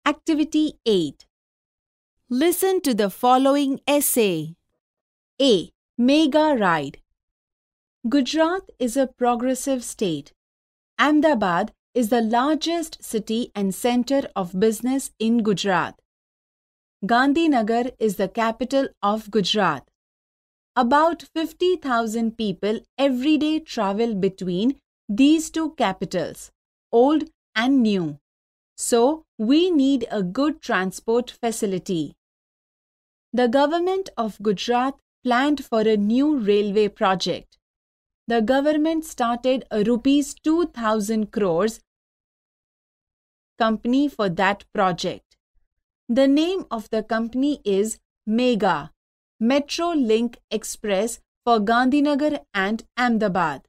Activity 8. Listen to the following essay. A. Mega Ride. Gujarat is a progressive state. Ahmedabad is the largest city and center of business in Gujarat. Gandhinagar is the capital of Gujarat. About 50,000 people every day travel between these two capitals, old and new. So, we need a good transport facility. The government of Gujarat planned for a new railway project. The government started a rupees 2,000 crores company for that project. The name of the company is Mega, Metro Link Express for Gandhinagar and Ahmedabad.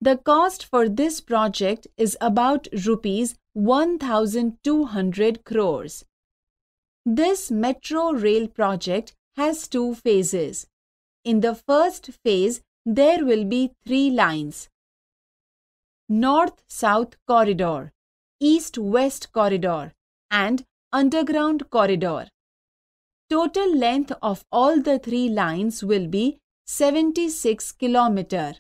The cost for this project is about rupees 1,200 crores. This metro rail project has two phases. In the first phase, there will be 3 lines: North-South Corridor, East-West Corridor, and Underground Corridor. Total length of all the 3 lines will be 76 km.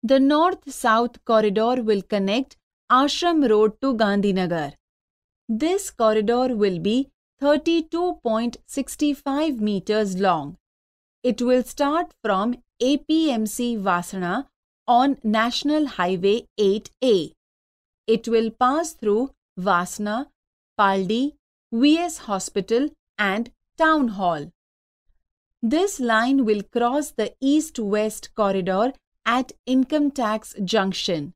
The North-South Corridor will connect Ashram Road to Gandhinagar. This corridor will be 32.65 meters long. It will start from APMC Vasana on National Highway 8A. It will pass through Vasana, Paldi, VS Hospital and Town Hall. This line will cross the East-West Corridor at Income Tax Junction.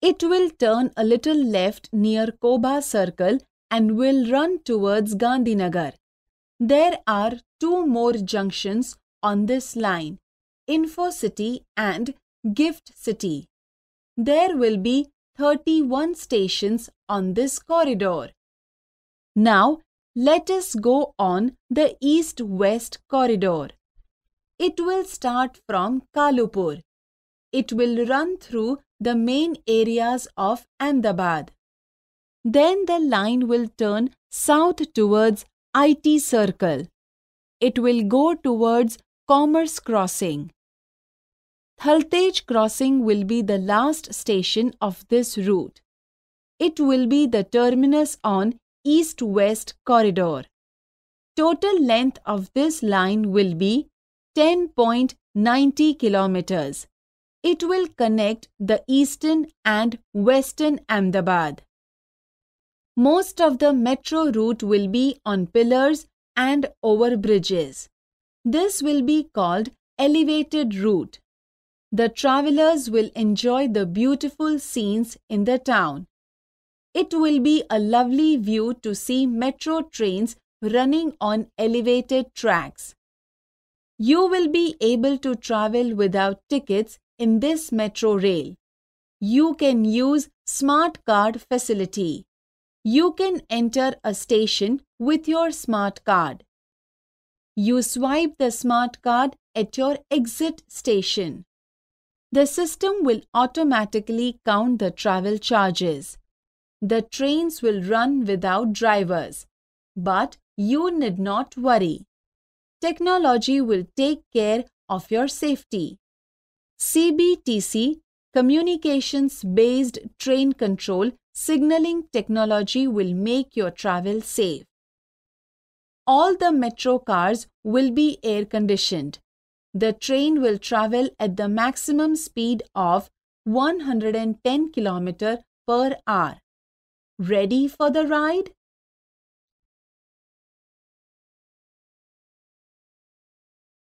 It will turn a little left near Koba Circle and will run towards Gandhinagar. There are 2 more junctions on this line, Info City and Gift City. There will be 31 stations on this corridor. Now, let us go on the East-West Corridor. It will start from Kalupur. It will run through the main areas of Ahmedabad. Then the line will turn south towards IT Circle. It will go towards Commerce Crossing. Thaltej Crossing will be the last station of this route. It will be the terminus on East-West Corridor. Total length of this line will be 10.90 kilometers. It will connect the eastern and western Ahmedabad. Most of the metro route will be on pillars and over bridges. This will be called elevated route. The travelers will enjoy the beautiful scenes in the town. It will be a lovely view to see metro trains running on elevated tracks. You will be able to travel without tickets in this metro rail. You can use smart card facility. You can enter a station with your smart card. You swipe the smart card at your exit station. The system will automatically count the travel charges. The trains will run without drivers, but you need not worry. Technology will take care of your safety. CBTC, Communications-Based Train Control Signaling Technology will make your travel safe. All the metro cars will be air-conditioned. The train will travel at the maximum speed of 110 km per hour. Ready for the ride?